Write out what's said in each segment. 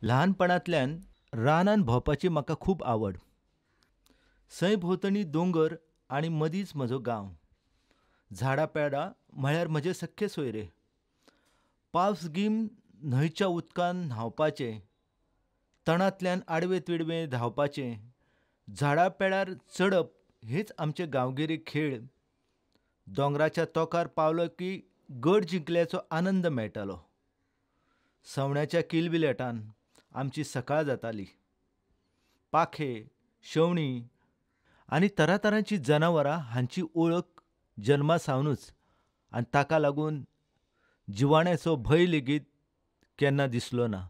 ल्हानपणांतल्यान रानांत भोंवपाची म्हाका खूब आवड. सय भोंवतणी दोंगर आनी मदींच म्हजो गांव. झाडां पेडां म्हळ्यार म्हजे सख्खे सोयरे. पावस गिम न्हंयच्या उदकांत न्हांवपाचें, तणांतल्यान आडवे तिडवे धांवपाचें, झाडां पेडार चडप हेच आमचे गांवगिरे खेळ. दोंगराच्या तोंकार पावलो की गड जिंकल्याचो आनंद मेळटालो. सवण्याच्या किलबिलेटान आमची सकाळ जाताली. पाखे, शेवणीं आनी तरातरांचीं जनावरां हांची ओळख जल्मासावनूच आनी ताका लागून जिवाण्याचो भंय लेगीत केन्ना दिसलो ना.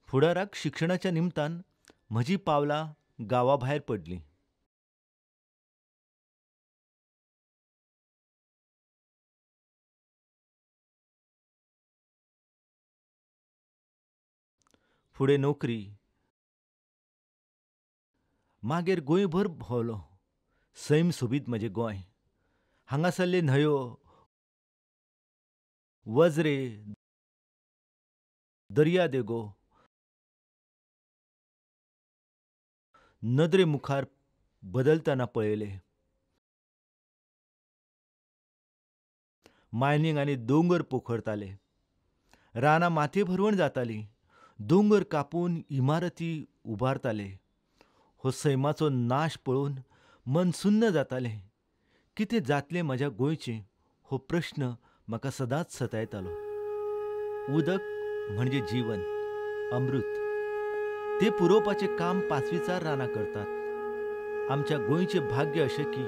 फुडाराक शिक्षणाच्या निमतान म्हजीं पावलां गांवा भायर पडलीं. फुडें नोकरी, मागीर गोंयभर भोंवलो. सैम सोबीत म्हजें गोंय. हांगासल्ले न्हंयो, वजरे, दर्यादेगो नदरे मुखार बदलतना पळयले. मायनींग आनी दोंगर पोखरताले. रानां मातये भरवण जातालीं. दोंगर कापून इमारती उबारताले. हो सैमाचो नाश पळोवन मन सुन्न जातालें. कितें जातलें म्हज्या गोंयचें हो प्रश्न म्हाका सदांच सतायतालो. उदक म्हणजे जीवन, अमृत. तें पुरोवपाचें काम पांचवीचार रानां करतात. आमच्या गोंयचें भाग्य अशें की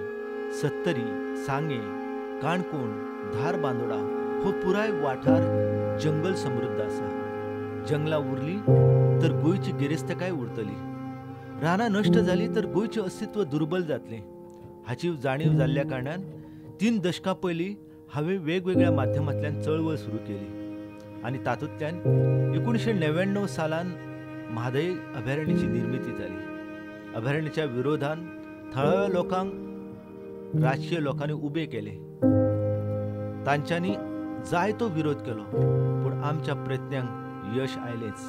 सत्तरी, सांगे, काणकोण, धारबांदोडा हो पुराय वाठार जंगल समृद्ध आसा. जंगलां उरलीं तर गोंयची गिरेस्तकाय उरतली. रानां नश्ट जालीं तर गोंयचें अस्तित्व दुर्बल जातलें. हाची जाणीव जाल्ल्या कारणान 3 दशकां पयलीं हांवें वेगवेगळ्या माध्यमांतल्यान चळवळ सुरू केली आनी तातूंतल्यान 1999 सालान म्हादय अभयारण्याची निर्मिती जाली. अभयारण्याच्या विरोधान थळाव्या लोकांक राजकीय लोकांनी उबे केले. तांच्यांनी जायतो विरोध केलो, पूण आमच्या प्रयत्नांक यश आयलेंच.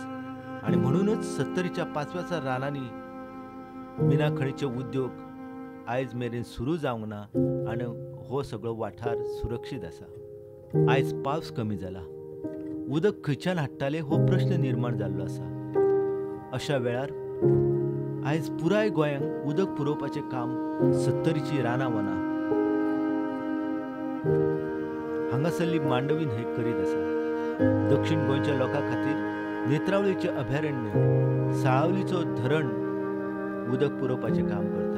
आनी म्हणूनच सत्तरीच्या 5व्या रानांनी मिनाखणीचे उद्योग आयज मेरेन सुरू जावंक ना आनी हो सगळो वाठार सुरक्षीत आसा. आयज पावस कमी जाला. उदक खंयच्यान हाडटाले हो प्रश्न निर्माण जाल्लो आसा. अशा वेळार आयज पुराय गोंयांक उदक पुरोवपाचें काम सत्तरीची रानां वना. हांगासरली मांडवी न्हंय करीत आसा. दक्षिण गोंयच्या लोकां खातीर नेत्रावळीचें अभयारण्य, साळावलीचो धरण उदक पुरोवपाचें काम करता.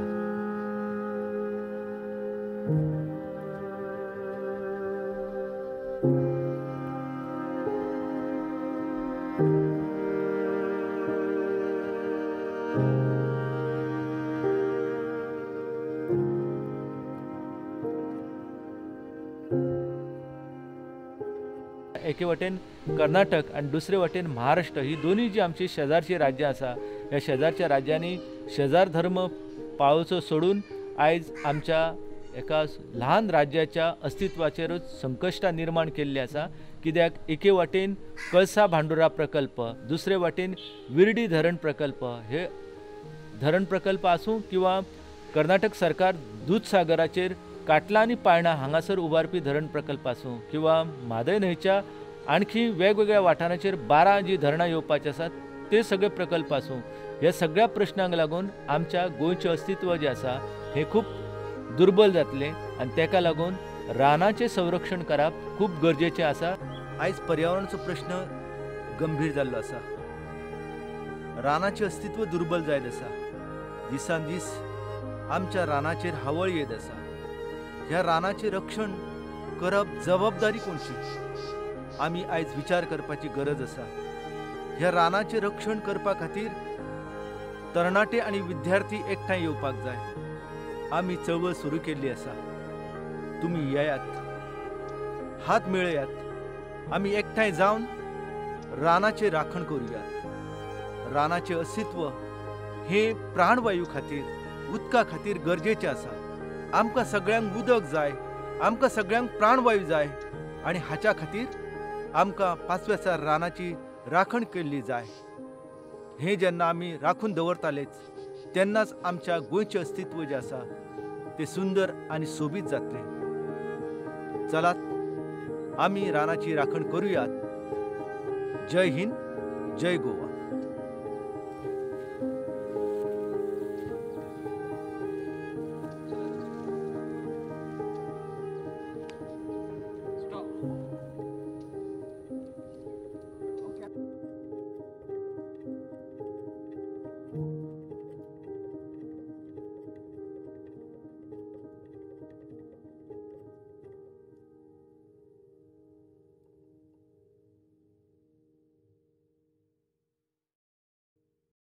एके वटेन कर्नाटक आनी दुसरे वटेन महाराष्ट्र ही दोनूय जी आमची शेजारची राज्यां आसा. ह्या शेजारच्या राज्यांनी शेजार धर्म पाळोवचो सोडून आयज आमच्या एका ल्हान राज्याच्या अस्तित्वाचेरूच संकश्टां निर्माण केल्ली आसा. कित्याक एके वटेन कळसा भांडुरा प्रकल्प, दुसरे वटेन विर्डी धरण प्रकल्प, हे धरण प्रकल्प आसूं किंवा कर्नाटक सरकार दूधसागराचेर काटला आनी पाळणा हांगासर उबारपी धरण प्रकल्प आसूं किंवा म्हादय न्हंयच्या आणखी वेगवेगळ्या वाठारांचेर 12 जी धरणां येवपाची आसात ते सगळे प्रकल्प आसूं. ह्या सगळ्या प्रश्नांक लागून आमच्या गोंयचें अस्तित्व जें आसा हें खूब दुर्बल जातलें आनी ताका लागून रानाचें संरक्षण करप खूब गरजेचें आसा. आयज पर्यावरणाचो प्रश्न गंभीर जाल्लो आसा. रानाचें अस्तित्व दुर्बल जायत आसा. दिसान दीस आमच्या रानाचेर हावळ येत आसा. ह्या रानाचें रक्षण करप जबाबदारी कोणची? आमी आयज विचार करपाची गरज आसा. ह्या रानाचें रक्षण करपा खातीर तरणाटे आनी विद्यार्थी एकठांय येवपाक जाय. आमी चळवळ सुरू केल्ली आसा. तुमी येयात, हात मेळयात. आमी एकठांय जावन रानाचें राखण करुयात. रानाचें अस्तित्व हे प्राणवायू खातीर, उदका खातीर गरजेचें आसा. आमकां सगळ्यांक उदक जाय, आमकां सगळ्यांक प्राणवायू जाय आनी हाच्या खातीर आमकां पांचव्याचार रानाची राखण केल्ली जाय. हें जेन्ना आमी राखून दवरतालेच तेन्नाच आमच्या गोंयचें अस्तित्व जें आसा तें सुंदर आनी सोबीत जातलें. चलात आमी रानाची राखण करुयात. जय हिंद, जय गोवा.